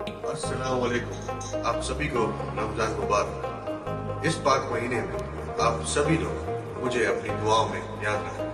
अस्सलाम वालेकुम। आप सभी को रमजान मुबारक। इस पाक महीने में आप सभी लोग मुझे अपनी दुआओं में याद रखें।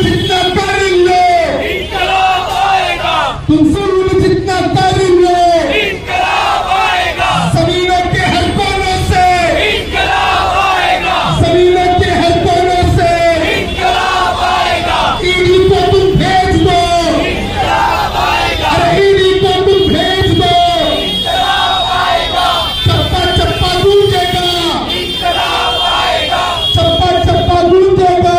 जितना तारीम लो इंकलाब आएगा, तुमसे जितना तारीम लो इंकलाब आएगा, ज़मीनों के हर कोनों से इंकलाब आएगा, ज़मीनों के हर कोनों से इंकलाब आएगा। ईडी को तुम भेज दो इंकलाब आएगा, अरे ईडी को तुम भेज दो इंकलाब आएगा। चप्पा चप्पा गूंजेगा इंकलाब आएगा, चप्पा चप्पा गूंजेगा।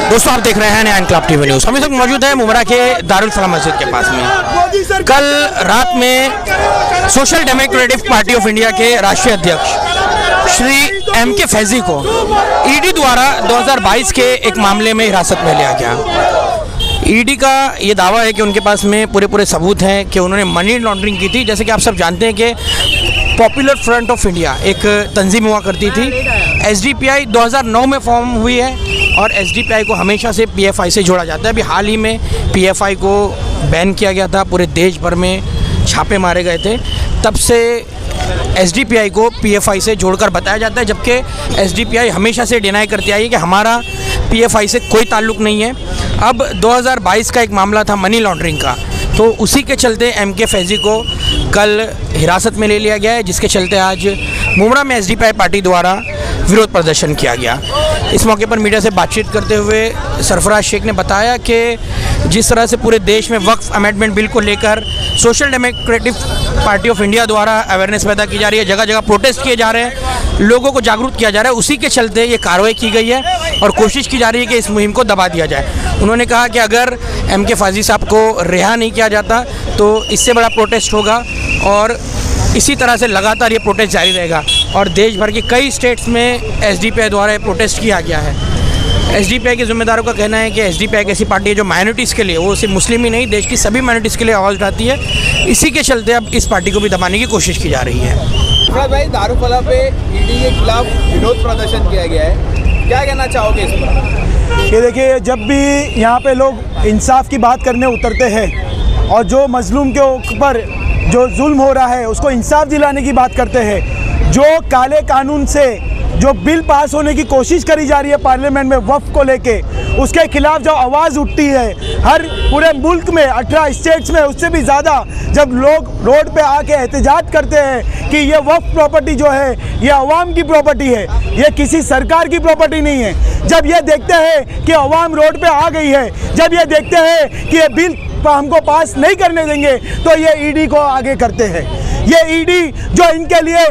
दोस्तों, आप देख रहे हैं नया इनकलाब टीवी न्यूज़। हम इस वक्त मौजूद हैं मुमरा के दारुल सलाम मस्जिद के पास में। कल रात में social democratic party of India के राष्ट्रीय अध्यक्ष श्री MK फैजी को ईडी द्वारा 2022 के एक मामले में हिरासत में लिया गया। ईडी का ये दावा है कि उनके पास में पूरे सबूत हैं कि उन्होंने मनी लॉन्ड्रिंग की थी। जैसे कि आप सब जानते हैं कि पॉपुलर फ्रंट ऑफ इंडिया एक तंजीम हुआ करती थी। SDPI 2009 में फॉर्म हुई है और SDPI को हमेशा से PFI से जोड़ा जाता है। अभी हाल ही में PFI को बैन किया गया था, पूरे देश भर में छापे मारे गए थे। तब से SDPI को PFI से जोड़कर बताया जाता है, जबकि SDPI हमेशा से डिनाई करती आई है कि हमारा PFI से कोई ताल्लुक़ नहीं है। अब 2022 का एक मामला था मनी लॉन्ड्रिंग का, तो उसी के चलते MK फैजी को कल हिरासत में ले लिया गया है, जिसके चलते आज मुमरा में SDPI पार्टी द्वारा विरोध प्रदर्शन किया गया। इस मौके पर मीडिया से बातचीत करते हुए सरफराज शेख ने बताया कि जिस तरह से पूरे देश में वक्फ अमेंडमेंट बिल को लेकर social democratic party of India द्वारा अवेयरनेस पैदा की जा रही है, जगह जगह प्रोटेस्ट किए जा रहे हैं, लोगों को जागरूक किया जा रहा है, उसी के चलते ये कार्रवाई की गई है और कोशिश की जा रही है कि इस मुहिम को दबा दिया जाए। उन्होंने कहा कि अगर MK फैजी साहब को रिहा नहीं किया जाता तो इससे बड़ा प्रोटेस्ट होगा और इसी तरह से लगातार ये प्रोटेस्ट जारी रहेगा। और देश भर के कई स्टेट्स में SDPI द्वारा ये प्रोटेस्ट किया गया है। SDPI के ज़िम्मेदारों का कहना है कि SDPI एक ऐसी पार्टी है जो माइनॉरिटीज़ के लिए, वो सिर्फ मुस्लिम ही नहीं, देश की सभी माइनॉरिटीज़ के लिए आवाज़ उठाती है। इसी के चलते अब इस पार्टी को भी दबाने की कोशिश की जा रही है। भाई, दारुफला पे ईडी के खिलाफ विरोध प्रदर्शन किया गया है, क्या कहना चाहोगे इस पर? ये देखिए, जब भी यहाँ पे लोग इंसाफ की बात करने उतरते हैं और जो मजलूम के ऊपर जो जुल्म हो रहा है उसको इंसाफ दिलाने की बात करते हैं, जो काले कानून से जो बिल पास होने की कोशिश करी जा रही है पार्लियामेंट में वक्फ को लेके, उसके खिलाफ जो आवाज़ उठती है हर पूरे मुल्क में 18 स्टेट्स में, उससे भी ज़्यादा जब लोग रोड पे आके एहतजाज करते हैं कि ये वक्फ प्रॉपर्टी जो है ये अवाम की प्रॉपर्टी है, ये किसी सरकार की प्रॉपर्टी नहीं है। जब ये देखते हैं कि अवाम रोड पे आ गई है, जब ये देखते हैं कि ये बिल हमको पास नहीं करने देंगे, तो ये ईडी को आगे करते हैं। ये ईडी जो इनके लिए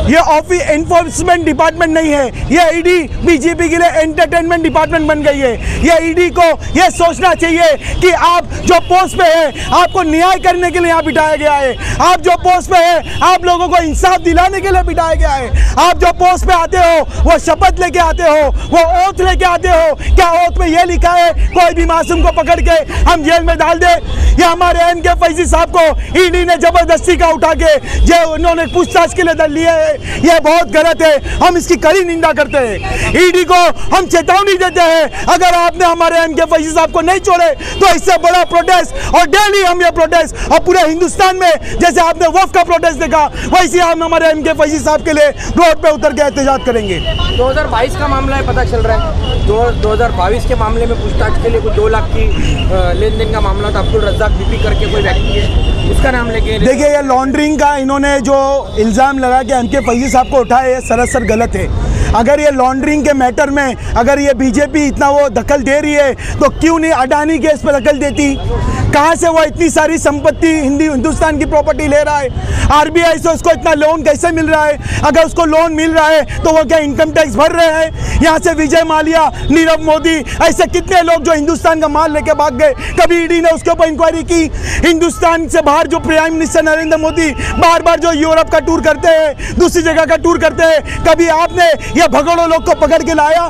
ये ऑफिस एनफोर्समेंट डिपार्टमेंट नहीं है, ये ईडी बीजेपी के लिए एंटरटेनमेंट डिपार्टमेंट बन गई है। ये ईडी को ये सोचना चाहिए कि आप जो पोस्ट पे हैं आपको न्याय करने के लिए यहाँ बिठाया गया है, आप जो पोस्ट पे हैं आप लोगों को इंसाफ दिलाने के लिए बिठाया गया है। आप जो पोस्ट पे आते हो वो शपथ लेके आते हो, वो ओथ लेके आते हो। क्या ओथ में ये लिखा है कोई भी मासूम को पकड़ के हम जेल में डाल दे? ये हमारे MK फैजी साहब को ईडी ने जबरदस्ती का उठा के जो उन्होंने पूछताछ के लिए दल लिए है, ये बहुत गलत है। हम इसकी कड़ी निंदा करते हैं। ईडी को हम चेतावनी देते हैं, अगर आपने हमारे MK फैजी साहब को नहीं छोड़े तो इससे बड़ा प्रोटेस्ट, और डेली हम ये प्रोटेस्ट, और पूरे हिंदुस्तान में जैसे आपने वक्फ का प्रोटेस्ट देखा वैसे हम हमारे MK फैजी साहब के लिए रोड पे उतर के एहतजाज करेंगे। 2022 का मामला है, पता चल रहा है 2022 के मामले में पूछताछ के लिए कुछ 2 लाख की लेन देन का मामला था। अब्दुल रज़्ज़ाक बीपी करके कोई व्यक्ति है, उसका नाम लेके देखिए, ये लॉन्ड्रिंग का इन्होंने जो इल्ज़ाम लगा के MK फैजी साहब को उठाया, ये सरासर गलत है। अगर ये लॉन्ड्रिंग के मैटर में अगर ये बीजेपी इतना वो दखल दे रही है तो क्यों नहीं अडानी केस पर दखल देती, कहाँ से वो इतनी सारी संपत्ति हिंदुस्तान की प्रॉपर्टी ले रहा है? आरबीआई से उसको इतना लोन कैसे मिल रहा है? अगर उसको लोन मिल रहा है तो वो क्या इनकम टैक्स भर रहे हैं? यहाँ से विजय माल्या, नीरव मोदी, ऐसे कितने लोग जो हिंदुस्तान का माल लेके भाग गए, कभी ईडी ने उसके ऊपर इंक्वायरी की? हिंदुस्तान से बाहर जो प्राइम मिनिस्टर नरेंद्र मोदी बार बार जो यूरोप का टूर करते हैं, दूसरी जगह का टूर करते हैं, कभी आपने ये भगोड़ों लोग को पकड़ के लाया?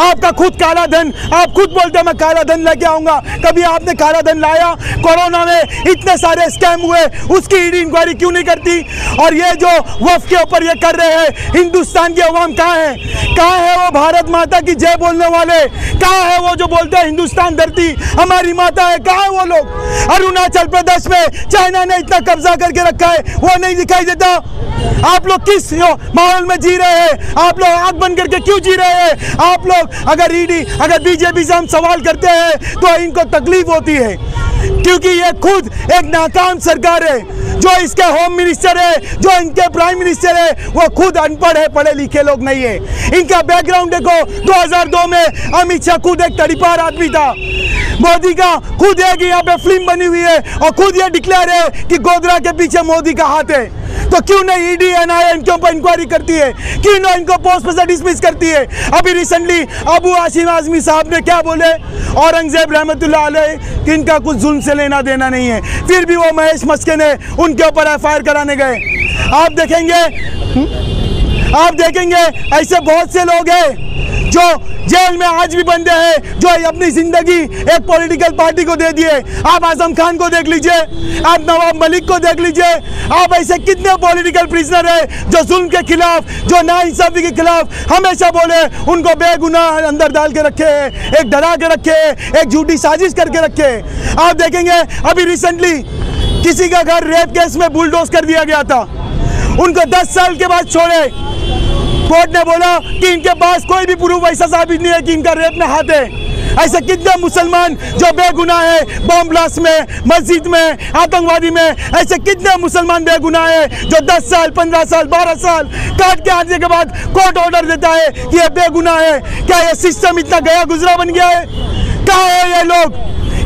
आपका खुद काला धन, आप खुद बोलते हैं मैं काला धन लेके आऊंगा, कभी आपने काला धन लाया? कोरोना में इतने सारे स्कैम हुए, उसकी ईडी इंक्वायरी क्यों नहीं करती? और ये जो वफ के ऊपर ये कर रहे हैं, हिंदुस्तान की अवाम कहाँ है? कहाँ है वो भारत माता की जय बोलने वाले? कहाँ है वो जो बोलते हैं हिंदुस्तान धरती हमारी माता है? कहाँ है वो लोग? अरुणाचल प्रदेश में चाइना ने इतना कब्जा करके रखा है, वो नहीं दिखाई देता? आप लोग किस माहौल में जी रहे हैं? आप लोग आंख बंद करके क्यों जी रहे हैं? आप लोग अगर बीजेपी से हम सवाल करते हैं तो इनको तकलीफ होती है, क्योंकि ये खुद एक नाकाम सरकार है। जो इसके होम मिनिस्टर है, जो इनके प्राइम मिनिस्टर है, वो खुद अनपढ़ है, पढ़े लिखे लोग नहीं है। इनका बैकग्राउंड देखो, 2002 में अमित शाह खुद एक तड़ीपार आदमी था। मोदी का खुद एक यहाँ पे फिल्म बनी हुई है और खुद ये डिक्लेयर है कि गोधरा के पीछे मोदी का हाथ है। तो क्यों नहीं ईडी एनआईए इनके ऊपर इंक्वायरी करती है? क्यों ना इनको पोस्ट से डिसमिस करती है? अभी रिसेंटली अबू हाशिम आजमी साहब ने क्या बोले? औरंगजेब रहमतुल्लाह अलैह कि इनका कुछ जुल्म से लेना देना नहीं है, फिर भी वो महेश मस्के ने उनके ऊपर एफआईआर कराने गए। आप देखेंगे ऐसे बहुत से लोग हैं जो जेल में आज भी बंदे हैं, जो अपनी जिंदगी एक पॉलिटिकल पार्टी को दे दिए। आप आजम खान को देख लीजिए, आप नवाब मलिक को देख लीजिए, आप ऐसे कितने पॉलिटिकल प्रिजनर हैं जो जुल्म के खिलाफ, जो नाइंसाफी के खिलाफ हमेशा बोले, उनको बेगुनाह अंदर डाल के रखे हैं, एक डरा के रखे हैं, एक झूठी साजिश करके रखे हैं। आप देखेंगे अभी रिसेंटली किसी का घर रेप केस में बुलडोज कर दिया गया था, उनको 10 साल के बाद छोड़े। कोर्ट ने बोला कि इनके पास कोई भी प्रूफ ऐसा साबित नहीं है कि इनका रेप में हाथ है। ऐसे कितने मुसलमान जो बेगुनाह है, बम ब्लास्ट में, मस्जिद में, आतंकवादी में, ऐसे कितने मुसलमान बेगुनाह है जो 10 साल, 15 साल, 12 साल काट के आने के बाद कोर्ट ऑर्डर देता है कि ये बेगुनाह है। क्या ये सिस्टम इतना गया गुजरा बन गया है? कहाँ है ये लोग?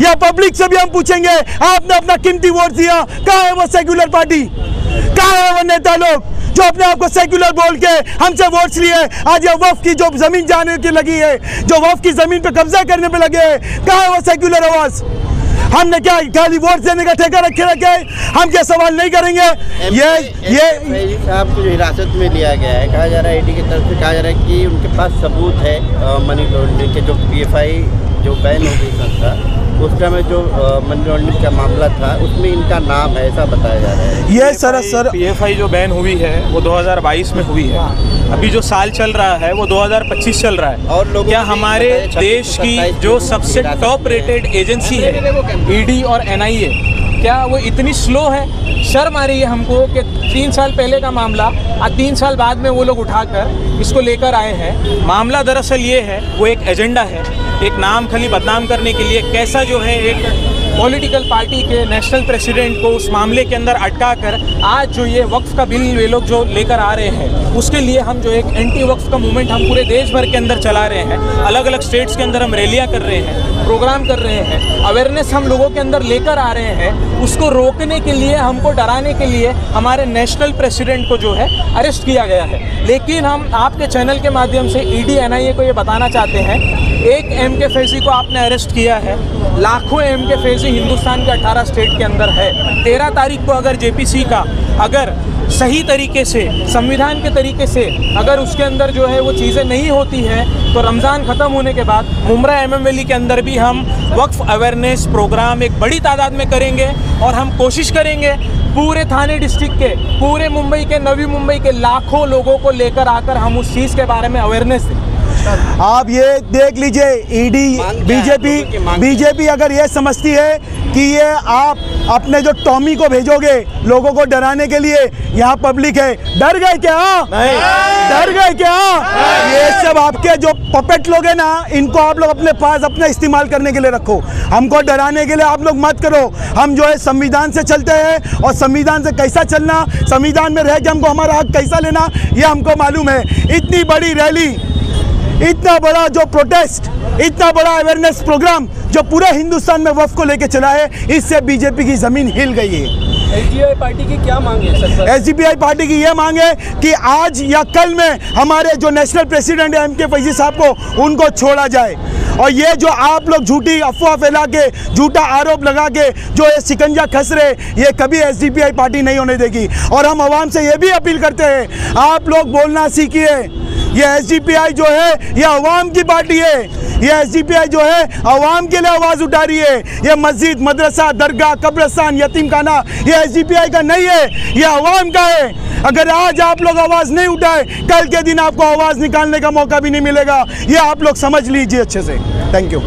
या पब्लिक से भी हम पूछेंगे, आपने अपना कीमती वोट दिया, कहाँ है वो सेक्युलर पार्टी? कहाँ है वो नेता लोग जो अपने आप को सेक्युलर बोल के हमसे वोट्स लिए? आज ये वफ की जो जमीन जाने की लगी है, जो वफ की जमीन पे कब्जा करने पे लगे हैं, कहाँ है वो सेक्युलर आवाज? हमने क्या खाली वोट देने का ठेका रखे? हम क्या सवाल नहीं करेंगे? ये साहब को जो हिरासत में लिया गया है, कहा जा रहा है ईडी की तरफ से कहा जा रहा है कि उनके पास सबूत है मनी लॉन्ड्रिंग के। जो पीएफआई जो बैन हो गई संस्था, उस समय जो मनी लॉन्ड्रिंग का मामला था उसमें इनका नाम है, ऐसा बताया जा रहा है। ये सर पीएफआई जो बैन हुई है वो 2022 में हुई है। अभी जो साल चल रहा है वो 2025 चल रहा है। और लोग क्या हमारे देश की जो सबसे टॉप रेटेड एजेंसी है ईडी और एनआईए, क्या वो इतनी स्लो है? शर्म आ रही है हमको कि 3 साल पहले का मामला आज 3 साल बाद में वो लोग उठाकर इसको लेकर आए हैं। मामला दरअसल ये है, वो एक एजेंडा है, एक नाम खाली बदनाम करने के लिए। कैसा जो है एक पॉलिटिकल पार्टी के नेशनल प्रेसिडेंट को उस मामले के अंदर अटका कर आज जो ये वक्फ का बिल वे लोग जो लेकर आ रहे हैं, उसके लिए हम जो एक एंटी वक्फ का मूवमेंट हम पूरे देश भर के अंदर चला रहे हैं। अलग अलग स्टेट्स के अंदर हम रैलियां कर रहे हैं, प्रोग्राम कर रहे हैं, अवेयरनेस हम लोगों के अंदर लेकर आ रहे हैं। उसको रोकने के लिए, हमको डराने के लिए हमारे नेशनल प्रेसिडेंट को जो है अरेस्ट किया गया है। लेकिन हम आपके चैनल के माध्यम से ईडी एनआईए को ये बताना चाहते हैं, एक एमके फैजी को आपने अरेस्ट किया है, लाखों एमके फैजी हिंदुस्तान के 18 स्टेट के अंदर है। 13 तारीख को अगर जेपीसी का अगर सही तरीके से, संविधान के तरीके से अगर उसके अंदर जो है वो चीज़ें नहीं होती हैं, तो रमज़ान ख़त्म होने के बाद मुमरा एमएम वैली के अंदर भी हम वक्फ अवेयरनेस प्रोग्राम एक बड़ी तादाद में करेंगे। और हम कोशिश करेंगे पूरे थाने डिस्ट्रिक्ट के, पूरे मुंबई के, नवी मुंबई के लाखों लोगों को लेकर आकर हम उस चीज़ के बारे में अवेयरनेस दें। आप ये देख लीजिए, ईडी बीजेपी अगर ये समझती है कि ये आप अपने जो टॉमी को भेजोगे लोगों को डराने के लिए, यहाँ पब्लिक है, डर गए क्या? डर गए क्या? ये सब आपके जो पपेट लोग हैं ना, इनको आप लोग अपने पास अपने इस्तेमाल करने के लिए रखो। हमको डराने के लिए आप लोग मत करो। हम जो है संविधान से चलते हैं और संविधान से कैसा चलना, संविधान में रह के हमको हमारा हक कैसा लेना, ये हमको मालूम है। इतनी बड़ी रैली, इतना बड़ा जो प्रोटेस्ट, इतना बड़ा अवेयरनेस प्रोग्राम जो पूरे हिंदुस्तान में वफ़ को लेके चला है, इससे बीजेपी की ज़मीन हिल गई है। एसडीपीआई पार्टी की क्या मांग है सर? एसडीपीआई पार्टी की ये मांग है कि आज या कल में हमारे जो नेशनल प्रेसिडेंट है एमके फैजी साहब को, उनको छोड़ा जाए। और ये जो आप लोग झूठी अफवाह फैला के, झूठा आरोप लगा के जो ये शिकंजा कस रहे, ये कभी एसडीपीआई पार्टी नहीं होने देगी। और हम आवाम से ये भी अपील करते हैं, आप लोग बोलना सीखिए। ये एसडीपीआई जो है ये अवाम की पार्टी है। ये एसडीपीआई जो है अवाम के लिए आवाज़ उठा रही है। ये मस्जिद, मदरसा, दरगाह, कब्रिस्तान, यतीम खाना ये एसडीपीआई का नहीं है, ये अवाम का है। अगर आज आप लोग आवाज़ नहीं उठाए, कल के दिन आपको आवाज़ निकालने का मौका भी नहीं मिलेगा। ये आप लोग समझ लीजिए अच्छे से। Thank you.